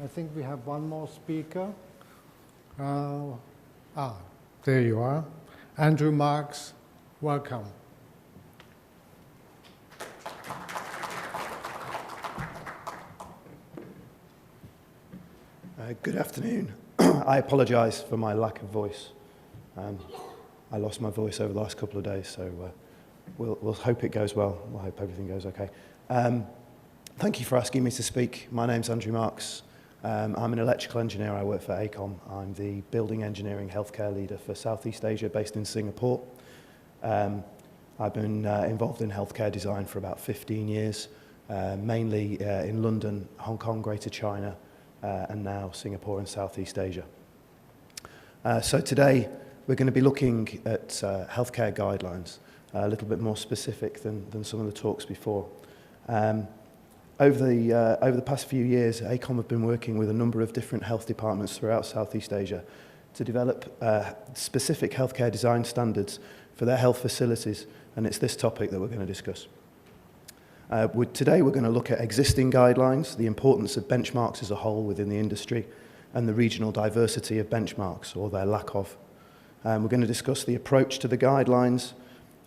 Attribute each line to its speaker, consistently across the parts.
Speaker 1: I think we have one more speaker. There you are. Andrew Marks, welcome.
Speaker 2: Good afternoon. I apologise for my lack of voice. I lost my voice over the last couple of days, so we'll hope it goes well. We'll hope everything goes okay. Thank you for asking me to speak. My name's Andrew Marks. I'm an electrical engineer. I work for AECOM. I'm the Building Engineering Healthcare Leader for Southeast Asia, based in Singapore. I've been involved in healthcare design for about 15 years, mainly in London, Hong Kong, Greater China, and now Singapore and Southeast Asia. So today we're going to be looking at healthcare guidelines, a little bit more specific than some of the talks before. Over the past few years, AECOM have been working with a number of different health departments throughout Southeast Asia to develop specific healthcare design standards for their health facilities, and it's this topic that we're going to discuss. Today we're going to look at existing guidelines, the importance of benchmarks as a whole within the industry, and the regional diversity of benchmarks, or their lack of. We're going to discuss the approach to the guidelines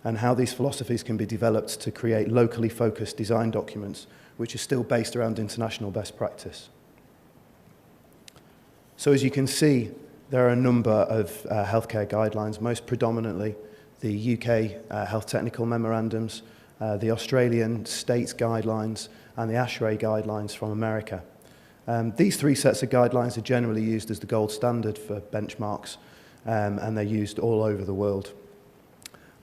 Speaker 2: and how these philosophies can be developed to create locally focused design documents which are still based around international best practice. So as you can see, there are a number of healthcare guidelines, most predominantly the UK Health Technical Memorandums, the Australian States Guidelines, and the ASHRAE Guidelines from America. These three sets of guidelines are generally used as the gold standard for benchmarks, and they're used all over the world.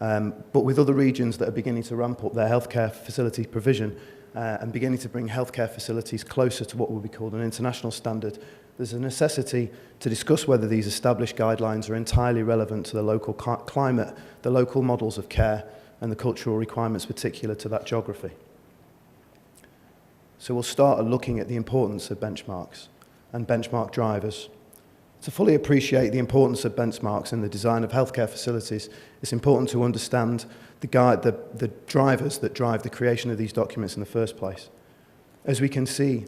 Speaker 2: But with other regions that are beginning to ramp up their healthcare facility provision and beginning to bring healthcare facilities closer to what will be called an international standard, there's a necessity to discuss whether these established guidelines are entirely relevant to the local climate, the local models of care, and the cultural requirements particular to that geography. So we'll start looking at the importance of benchmarks and benchmark drivers. To fully appreciate the importance of benchmarks in the design of healthcare facilities, it's important to understand the drivers that drive the creation of these documents in the first place. As we can see,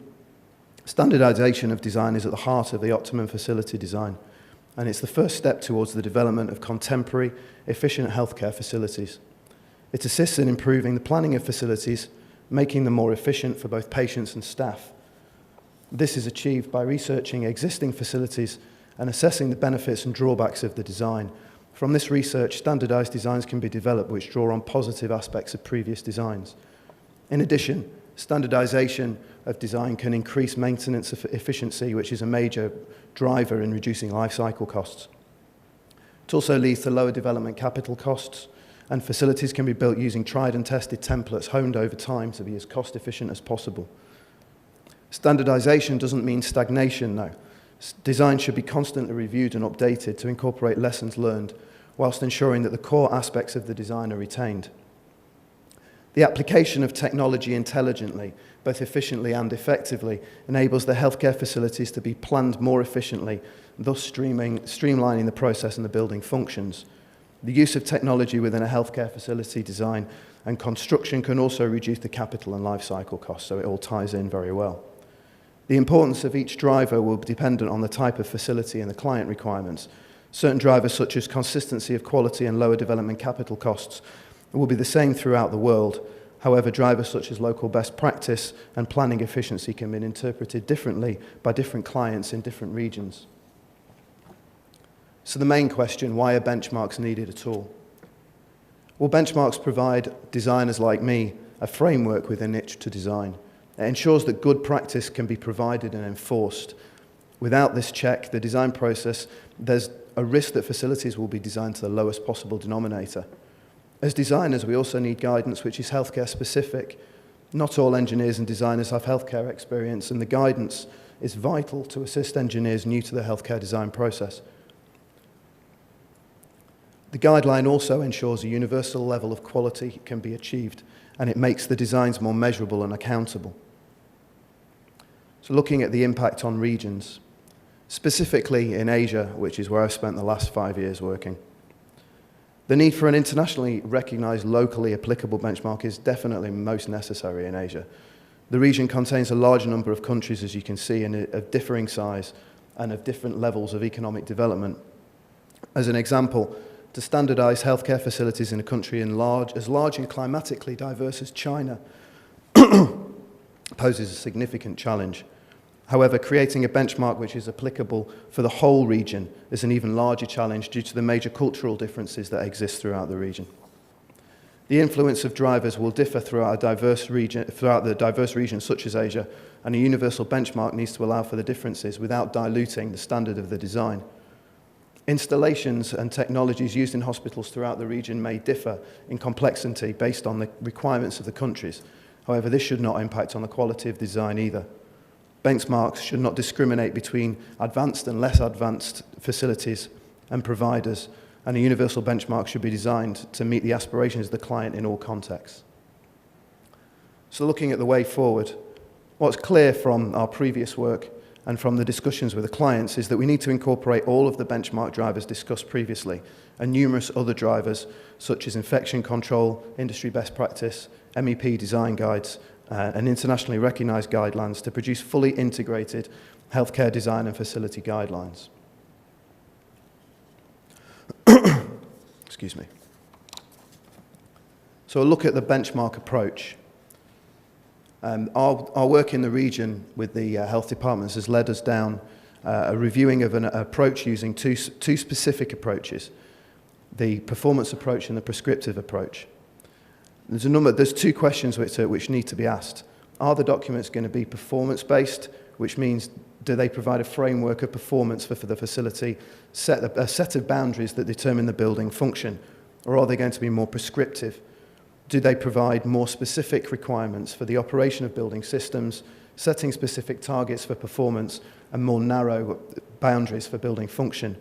Speaker 2: standardization of design is at the heart of the optimum facility design, and it's the first step towards the development of contemporary, efficient healthcare facilities. It assists in improving the planning of facilities, making them more efficient for both patients and staff. This is achieved by researching existing facilities and assessing the benefits and drawbacks of the design. From this research, standardized designs can be developed which draw on positive aspects of previous designs. In addition, standardization of design can increase maintenance efficiency, which is a major driver in reducing life cycle costs. It also leads to lower development capital costs, and facilities can be built using tried and tested templates honed over time to be as cost efficient as possible. Standardization doesn't mean stagnation, though. Design should be constantly reviewed and updated to incorporate lessons learned, whilst ensuring that the core aspects of the design are retained. The application of technology intelligently, both efficiently and effectively, enables the healthcare facilities to be planned more efficiently, thus streamlining the process and the building functions. The use of technology within a healthcare facility design and construction can also reduce the capital and life cycle costs, so it all ties in very well. The importance of each driver will be dependent on the type of facility and the client requirements. Certain drivers, such as consistency of quality and lower development capital costs, will be the same throughout the world. However, drivers such as local best practice and planning efficiency can be interpreted differently by different clients in different regions. So the main question, why are benchmarks needed at all? Well, benchmarks provide designers like me a framework within which to design. It ensures that good practice can be provided and enforced. Without this check, the design process, there's a risk that facilities will be designed to the lowest possible denominator. As designers, we also need guidance which is healthcare specific. Not all engineers and designers have healthcare experience, and the guidance is vital to assist engineers new to the healthcare design process. The guideline also ensures a universal level of quality can be achieved, and it makes the designs more measurable and accountable. So looking at the impact on regions, specifically in Asia, which is where I've spent the last 5 years working, the need for an internationally recognized, locally applicable benchmark is definitely most necessary in Asia. The region contains a large number of countries, as you can see, and of differing size and of different levels of economic development. As an example, to standardise healthcare facilities in a country as large and climatically diverse as China poses a significant challenge. However, creating a benchmark which is applicable for the whole region is an even larger challenge due to the major cultural differences that exist throughout the region. The influence of drivers will differ throughout the diverse regions such as Asia, and a universal benchmark needs to allow for the differences without diluting the standard of the design. Installations and technologies used in hospitals throughout the region may differ in complexity based on the requirements of the countries. However, this should not impact on the quality of design either. Benchmarks should not discriminate between advanced and less advanced facilities and providers, and a universal benchmark should be designed to meet the aspirations of the client in all contexts. So looking at the way forward, what's clear from our previous work and from the discussions with the clients is that we need to incorporate all of the benchmark drivers discussed previously and numerous other drivers such as infection control, industry best practice, MEP design guides, and internationally recognised guidelines to produce fully integrated healthcare design and facility guidelines. Excuse me. So a look at the benchmark approach. Our work in the region with the health departments has led us down a reviewing of an approach using two specific approaches, the performance approach and the prescriptive approach. There's two questions which need to be asked. Are the documents going to be performance-based, which means do they provide a framework of performance for the facility, a set of boundaries that determine the building function, or are they going to be more prescriptive? Do they provide more specific requirements for the operation of building systems, setting specific targets for performance, and more narrow boundaries for building function?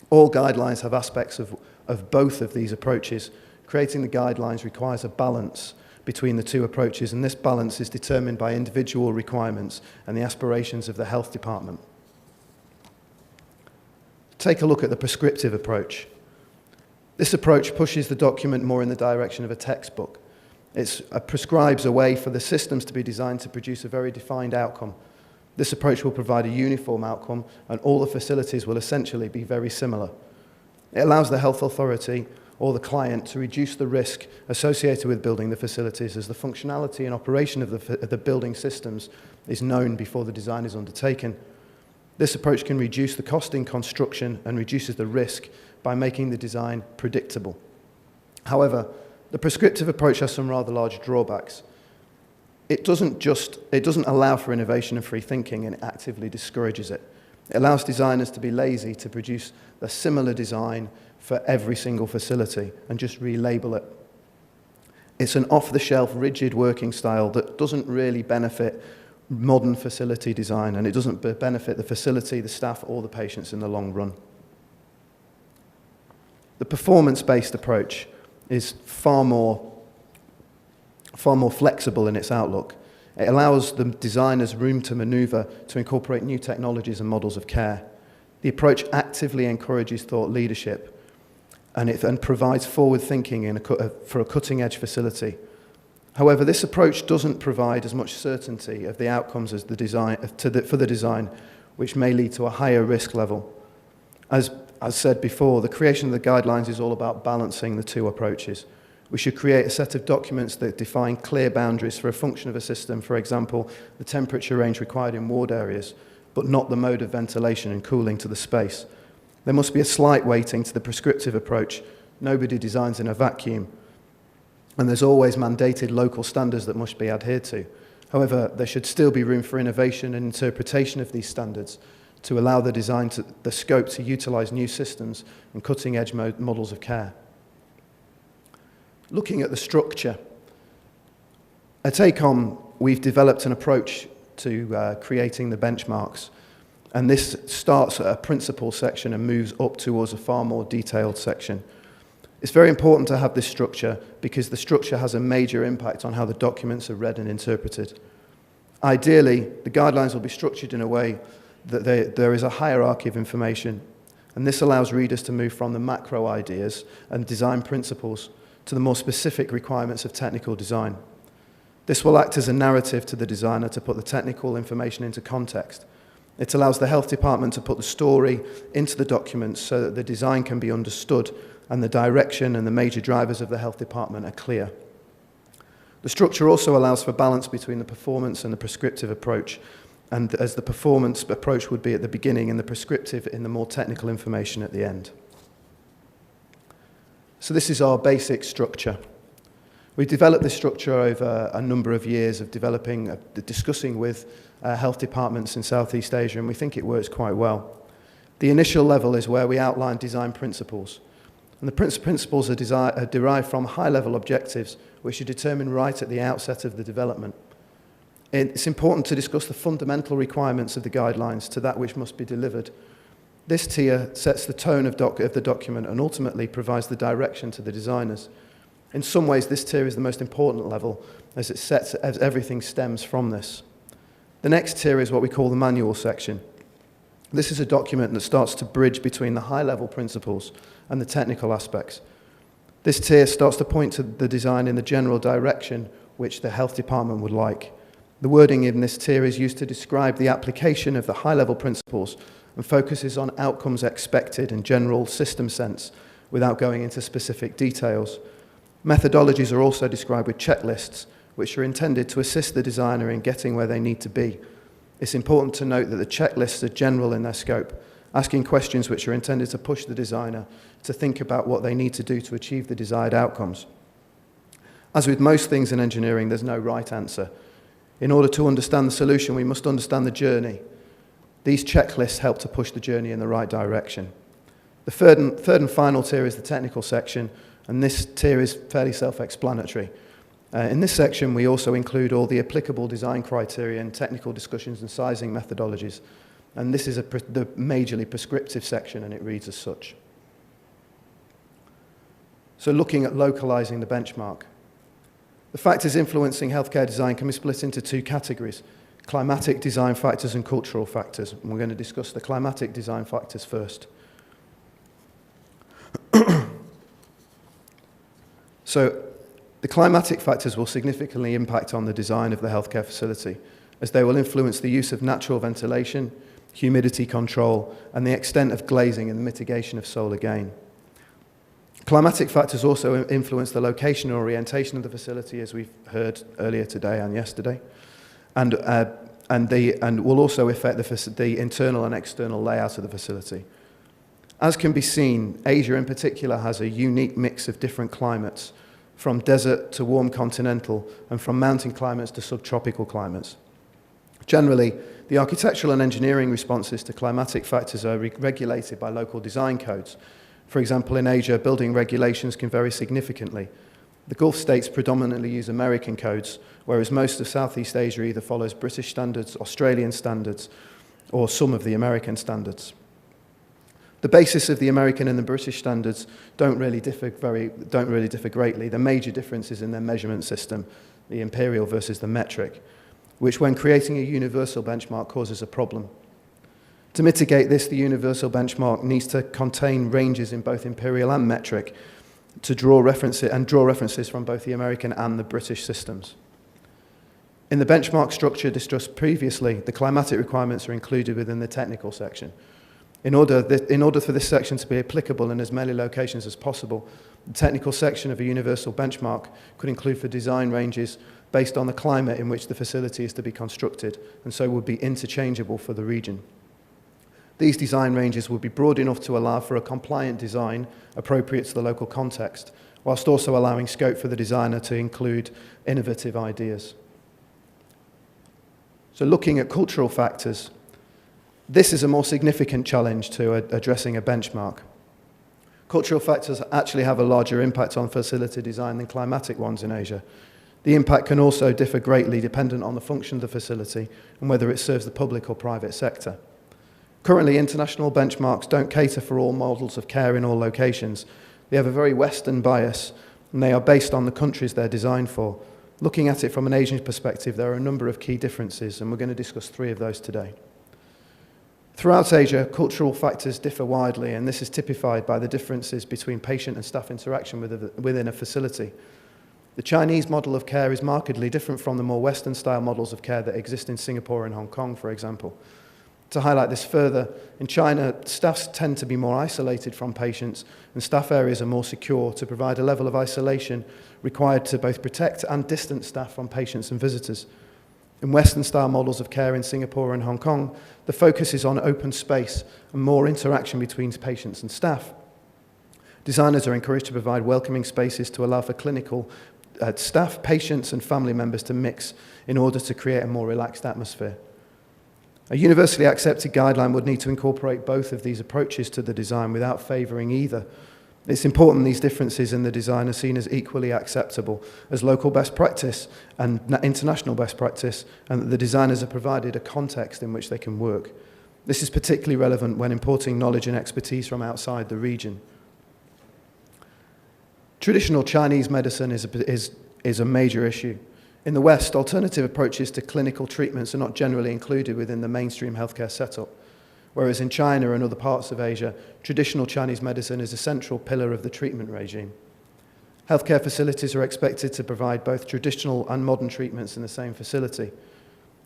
Speaker 2: All guidelines have aspects of both of these approaches. Creating the guidelines requires a balance between the two approaches, and this balance is determined by individual requirements and the aspirations of the health department. Take a look at the prescriptive approach. This approach pushes the document more in the direction of a textbook. It prescribes a way for the systems to be designed to produce a very defined outcome. This approach will provide a uniform outcome, and all the facilities will essentially be very similar. It allows the health authority or the client to reduce the risk associated with building the facilities, as the functionality and operation of the building systems is known before the design is undertaken. This approach can reduce the cost in construction and reduces the risk by making the design predictable. However, the prescriptive approach has some rather large drawbacks. It doesn't allow for innovation and free thinking, and it actively discourages it. It allows designers to be lazy, to produce a similar design for every single facility and just relabel it. It's an off-the-shelf, rigid working style that doesn't really benefit modern facility design, and it doesn't benefit the facility, the staff, or the patients in the long run. The performance-based approach is far more flexible in its outlook. It allows the designers room to maneuver to incorporate new technologies and models of care. The approach actively encourages thought leadership and provides forward thinking for a cutting-edge facility. However, this approach doesn't provide as much certainty of the outcomes as for the design, which may lead to a higher risk level. As said before, the creation of the guidelines is all about balancing the two approaches. We should create a set of documents that define clear boundaries for a function of a system, for example, the temperature range required in ward areas, but not the mode of ventilation and cooling to the space. There must be a slight weighting to the prescriptive approach. Nobody designs in a vacuum, and there's always mandated local standards that must be adhered to. However, there should still be room for innovation and interpretation of these standards to allow the scope to utilise new systems and cutting-edge models of care. Looking at the structure, at AECOM, we've developed an approach to creating the benchmarks, and this starts at a principle section and moves up towards a far more detailed section. It's very important to have this structure because the structure has a major impact on how the documents are read and interpreted. Ideally, the guidelines will be structured in a way that there is a hierarchy of information, and this allows readers to move from the macro ideas and design principles to the more specific requirements of technical design. This will act as a narrative to the designer to put the technical information into context. It allows the health department to put the story into the documents so that the design can be understood and the direction and the major drivers of the health department are clear. The structure also allows for balance between the performance and the prescriptive approach, and as the performance approach would be at the beginning and the prescriptive in the more technical information at the end. So this is our basic structure. We've developed this structure over a number of years of discussing with health departments in Southeast Asia, and we think it works quite well. The initial level is where we outline design principles. And the principles are derived from high-level objectives, which are determined right at the outset of the development. It's important to discuss the fundamental requirements of the guidelines to that which must be delivered. This tier sets the tone of the document and ultimately provides the direction to the designers. In some ways, this tier is the most important level, as everything stems from this. The next tier is what we call the manual section. This is a document that starts to bridge between the high-level principles and the technical aspects. This tier starts to point to the design in the general direction which the health department would like. The wording in this tier is used to describe the application of the high-level principles and focuses on outcomes expected in general system sense without going into specific details. Methodologies are also described with checklists, which are intended to assist the designer in getting where they need to be. It's important to note that the checklists are general in their scope, asking questions which are intended to push the designer to think about what they need to do to achieve the desired outcomes. As with most things in engineering, there's no right answer. In order to understand the solution, we must understand the journey. These checklists help to push the journey in the right direction. The third and final tier is the technical section, and this tier is fairly self-explanatory. In this section, we also include all the applicable design criteria and technical discussions and sizing methodologies. And this is the majorly prescriptive section, and it reads as such. So looking at localizing the benchmark. The factors influencing healthcare design can be split into two categories: climatic design factors and cultural factors. And we're going to discuss the climatic design factors first. So the climatic factors will significantly impact on the design of the healthcare facility, as they will influence the use of natural ventilation, humidity control, and the extent of glazing and the mitigation of solar gain. Climatic factors also influence the location and orientation of the facility, as we've heard earlier today and yesterday, and will also affect the internal and external layout of the facility. As can be seen, Asia in particular has a unique mix of different climates, from desert to warm continental, and from mountain climates to subtropical climates. Generally, the architectural and engineering responses to climatic factors are regulated by local design codes. For example, in Asia, building regulations can vary significantly. The Gulf states predominantly use American codes, whereas most of Southeast Asia either follows British standards, Australian standards, or some of the American standards. The basis of the American and the British standards don't really differ greatly. The major difference is in their measurement system, the imperial versus the metric, which when creating a universal benchmark causes a problem. To mitigate this, the universal benchmark needs to contain ranges in both imperial and metric to draw references from both the American and the British systems. In the benchmark structure discussed previously, the climatic requirements are included within the technical section. In order for this section to be applicable in as many locations as possible, the technical section of a universal benchmark could include for design ranges based on the climate in which the facility is to be constructed, and so would be interchangeable for the region. These design ranges would be broad enough to allow for a compliant design appropriate to the local context, whilst also allowing scope for the designer to include innovative ideas. So looking at cultural factors, this is a more significant challenge to addressing a benchmark. Cultural factors actually have a larger impact on facility design than climatic ones in Asia. The impact can also differ greatly dependent on the function of the facility and whether it serves the public or private sector. Currently, international benchmarks don't cater for all models of care in all locations. They have a very Western bias, and they are based on the countries they're designed for. Looking at it from an Asian perspective, there are a number of key differences, and we're going to discuss 3 of those today. Throughout Asia, cultural factors differ widely, and this is typified by the differences between patient and staff interaction within a facility. The Chinese model of care is markedly different from the more Western-style models of care that exist in Singapore and Hong Kong, for example. To highlight this further, in China, staffs tend to be more isolated from patients, and staff areas are more secure to provide a level of isolation required to both protect and distance staff from patients and visitors. In Western-style models of care in Singapore and Hong Kong, the focus is on open space and more interaction between patients and staff. Designers are encouraged to provide welcoming spaces to allow for clinical staff, patients, and family members to mix in order to create a more relaxed atmosphere. A universally accepted guideline would need to incorporate both of these approaches to the design without favouring either. It's important these differences in the design are seen as equally acceptable as local best practice and international best practice, and that the designers are provided a context in which they can work. This is particularly relevant when importing knowledge and expertise from outside the region. Traditional Chinese medicine is a major issue. In the West, alternative approaches to clinical treatments are not generally included within the mainstream healthcare setup, whereas in China and other parts of Asia, traditional Chinese medicine is a central pillar of the treatment regime. Healthcare facilities are expected to provide both traditional and modern treatments in the same facility.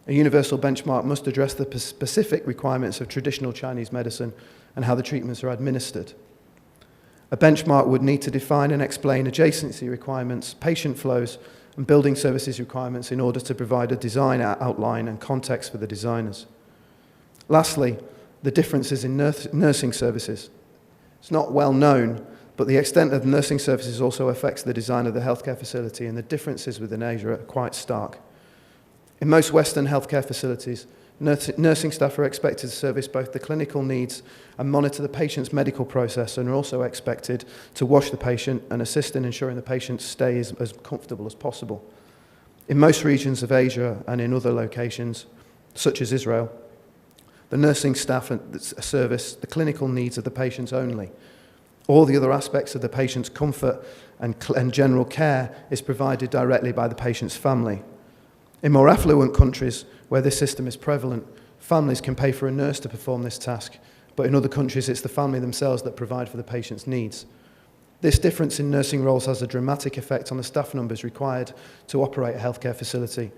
Speaker 2: A universal benchmark must address the specific requirements of traditional Chinese medicine and how the treatments are administered. A benchmark would need to define and explain adjacency requirements, patient flows, and building services requirements in order to provide a design outline and context for the designers. Lastly, the differences in nursing services. It's not well known, but the extent of nursing services also affects the design of the healthcare facility, and the differences within Asia are quite stark. In most Western healthcare facilities, nursing staff are expected to service both the clinical needs and monitor the patient's medical process, and are also expected to wash the patient and assist in ensuring the patient's stay is as comfortable as possible. In most regions of Asia and in other locations, such as Israel, the nursing staff service the clinical needs of the patients only. All the other aspects of the patient's comfort and general care is provided directly by the patient's family. In more affluent countries, where this system is prevalent, families can pay for a nurse to perform this task, but in other countries it's the family themselves that provide for the patient's needs. This difference in nursing roles has a dramatic effect on the staff numbers required to operate a healthcare facility.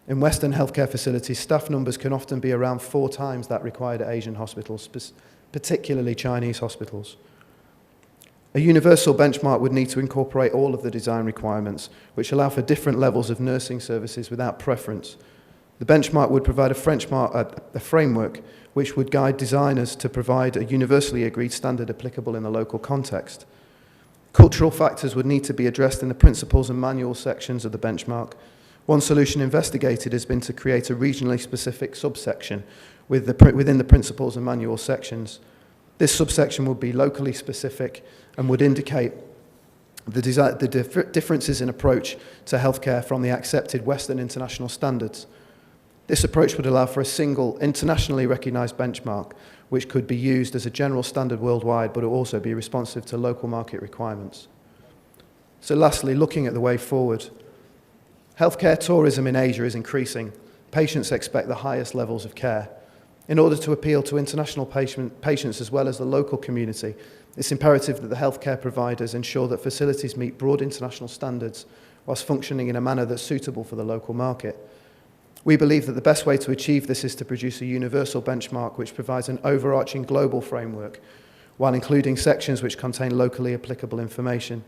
Speaker 2: In Western healthcare facilities, staff numbers can often be around 4 times that required at Asian hospitals, particularly Chinese hospitals. A universal benchmark would need to incorporate all of the design requirements, which allow for different levels of nursing services without preference. The benchmark would provide a framework which would guide designers to provide a universally agreed standard applicable in the local context. Cultural factors would need to be addressed in the principles and manual sections of the benchmark. One solution investigated has been to create a regionally specific subsection within the principles and manual sections. This subsection would be locally specific and would indicate the differences in approach to healthcare from the accepted Western international standards. This approach would allow for a single, internationally recognised benchmark, which could be used as a general standard worldwide, but will also be responsive to local market requirements. So lastly, looking at the way forward, healthcare tourism in Asia is increasing. Patients expect the highest levels of care. In order to appeal to international patients as well as the local community, it's imperative that the healthcare providers ensure that facilities meet broad international standards whilst functioning in a manner that's suitable for the local market. We believe that the best way to achieve this is to produce a universal benchmark which provides an overarching global framework while including sections which contain locally applicable information.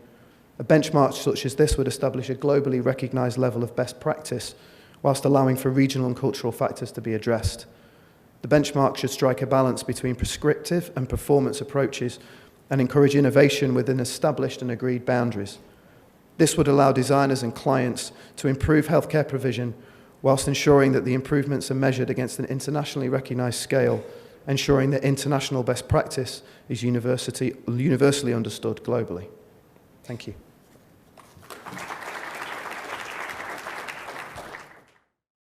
Speaker 2: A benchmark such as this would establish a globally recognised level of best practice whilst allowing for regional and cultural factors to be addressed. The benchmark should strike a balance between prescriptive and performance approaches and encourage innovation within established and agreed boundaries. This would allow designers and clients to improve healthcare provision whilst ensuring that the improvements are measured against an internationally recognised scale, ensuring that international best practice is universally understood globally. Thank you.